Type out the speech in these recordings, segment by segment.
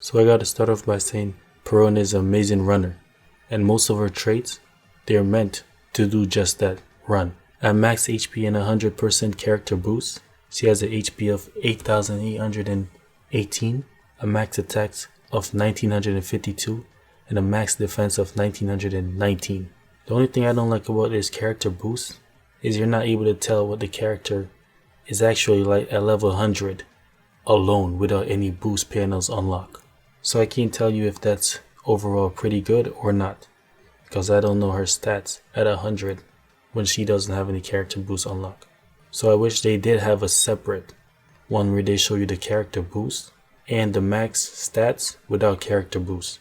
So I gotta start off by saying Perona is an amazing runner, and most of her traits, they're meant to do just that, run. At max HP and 100% character boost, she has an HP of 8,818, a max attacks of 1,952, and a max defense of 1,919. The only thing I don't like about this character boost is you're not able to tell what the character is actually like at level 100 alone without any boost panels unlocked. So I can't tell you if that's overall pretty good or not, because I don't know her stats at 100 when she doesn't have any character boost unlocked. So I wish they did have a separate one where they show you the character boost and the max stats without character boost.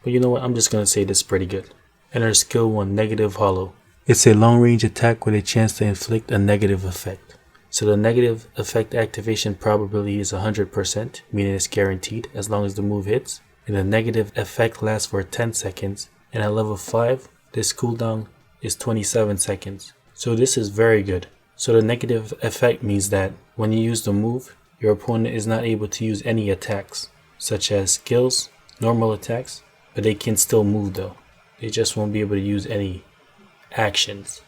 But you know what, I'm just gonna say this is pretty good. And her skill 1, negative hollow. It's a long range attack with a chance to inflict a negative effect. So the negative effect activation probability is 100%, meaning it's guaranteed as long as the move hits. And the negative effect lasts for 10 seconds. And at level 5, this cooldown is 27 seconds. So this is very good. So the negative effect means that when you use the move, your opponent is not able to use any attacks, such as skills, normal attacks, but they can still move though. They just won't be able to use any actions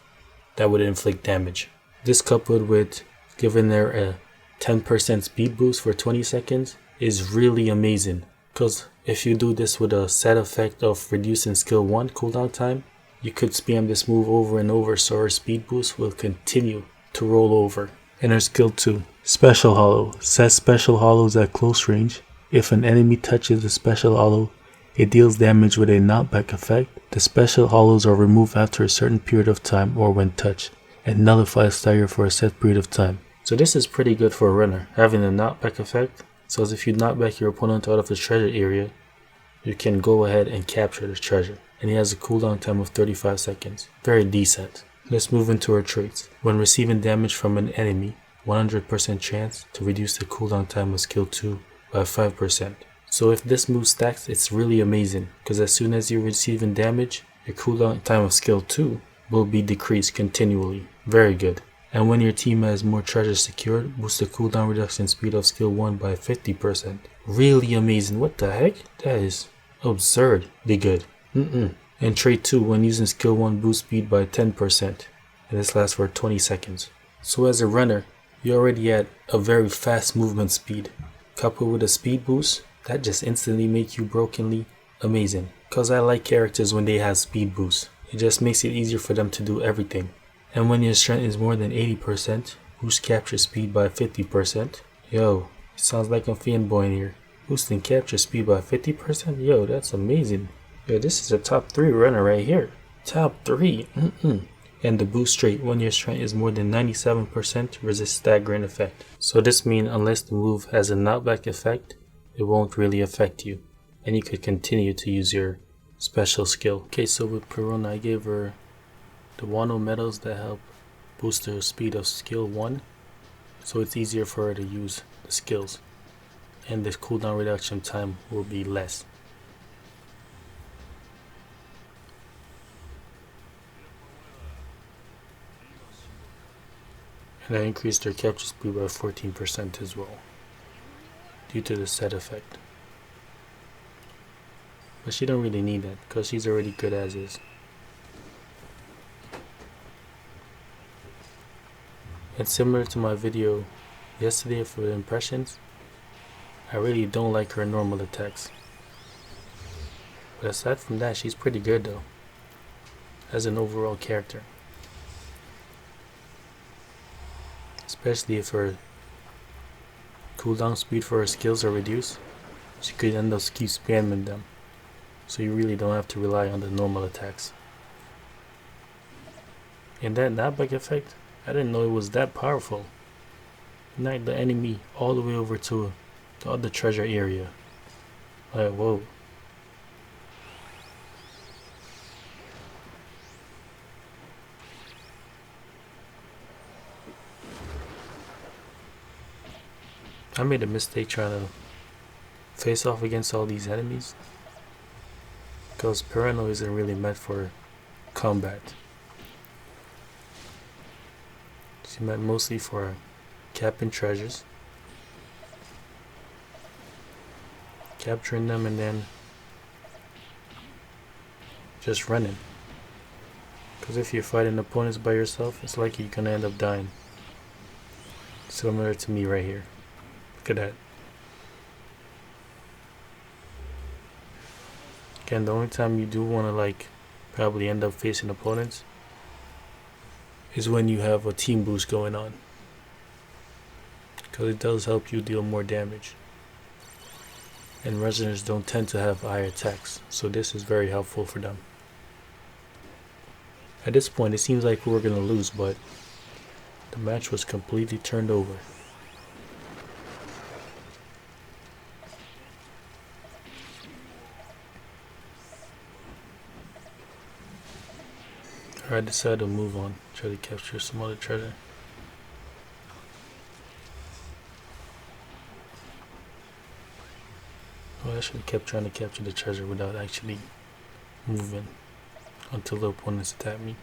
that would inflict damage. This coupled with giving her a 10% speed boost for 20 seconds is really amazing, because if you do this with a set effect of reducing skill 1 cooldown time, you could spam this move over and over so her speed boost will continue to roll over. And her skill 2, special hollow, sets special hollows at close range. If an enemy touches the special hollow, it deals damage with a knockback effect. The special hollows are removed after a certain period of time or when touched, and nullifies stagger for a set period of time. So this is pretty good for a runner, having a knockback effect. So as if you knock back your opponent out of the treasure area, you can go ahead and capture the treasure. And he has a cooldown time of 35 seconds. Very decent. Let's move into her traits. When receiving damage from an enemy, 100% chance to reduce the cooldown time of skill 2 by 5%. So if this move stacks, it's really amazing, because as soon as you're receiving damage, your cooldown time of skill 2 will be decreased continually. Very good. And when your team has more treasures secured, boost the cooldown reduction speed of skill 1 by 50%. Really amazing. What the heck? That is absurdly good. And trait 2, when using skill 1, boost speed by 10%. And this lasts for 20 seconds. So as a runner, you already had a very fast movement speed. Coupled with a speed boost, that just instantly makes you brokenly amazing. Cause I like characters when they have speed boost. It just makes it easier for them to do everything. And when your strength is more than 80%, boost capture speed by 50%. Yo, it sounds like I'm fanboying here. Boosting capture speed by 50%? Yo, that's amazing. Yo, this is a top 3 runner right here. Top 3. And the boost trait, when your strength is more than 97%, resist staggering effect. So this means unless the move has a knockback effect, it won't really affect you, and you could continue to use your special skill. Okay, so with Perona, I gave her the Wano medals that help boost her speed of skill 1, so it's easier for her to use the skills, and the cooldown reduction time will be less. And I increased her capture speed by 14% as well, due to the set effect. But she don't really need that, because she's already good as is. And similar to my video yesterday for the impressions, I really don't like her normal attacks. But aside from that, she's pretty good though, as an overall character. Especially if her cooldown speed for her skills are reduced, she could end up keep spamming them. So you really don't have to rely on the normal attacks. And that knockback effect, I didn't know it was that powerful. Knock the enemy all the way over to the other treasure area. Like, whoa. I made a mistake trying to face off against all these enemies, because Perona isn't really meant for combat. She meant mostly for capping treasures, capturing them and then just running. Because if you're fighting opponents by yourself, it's likely you're gonna end up dying. Similar to me right here. Look at that. Again, the only time you do want to like probably end up facing opponents is when you have a team boost going on, because it does help you deal more damage, and resoners don't tend to have higher attacks, so this is very helpful for them. At this point it seems like we were going to lose, but the match was completely turned over. I decided to move on, try to capture some other treasure. Well, I should have kept trying to capture the treasure without actually moving until the opponents attack me.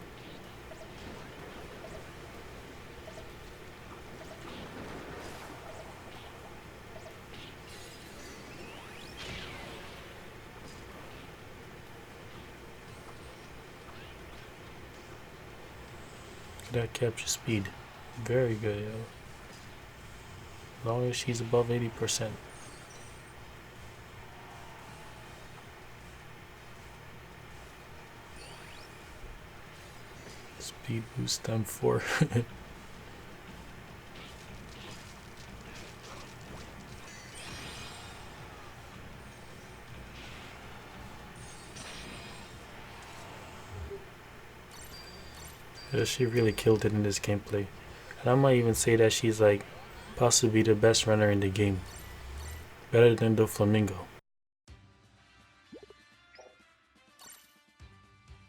That capture speed, very good, yo. As long as she's above 80%. Speed boost time 4. Yeah, she really killed it in this gameplay, and I might even say that she's like possibly the best runner in the game, better than the Flamingo.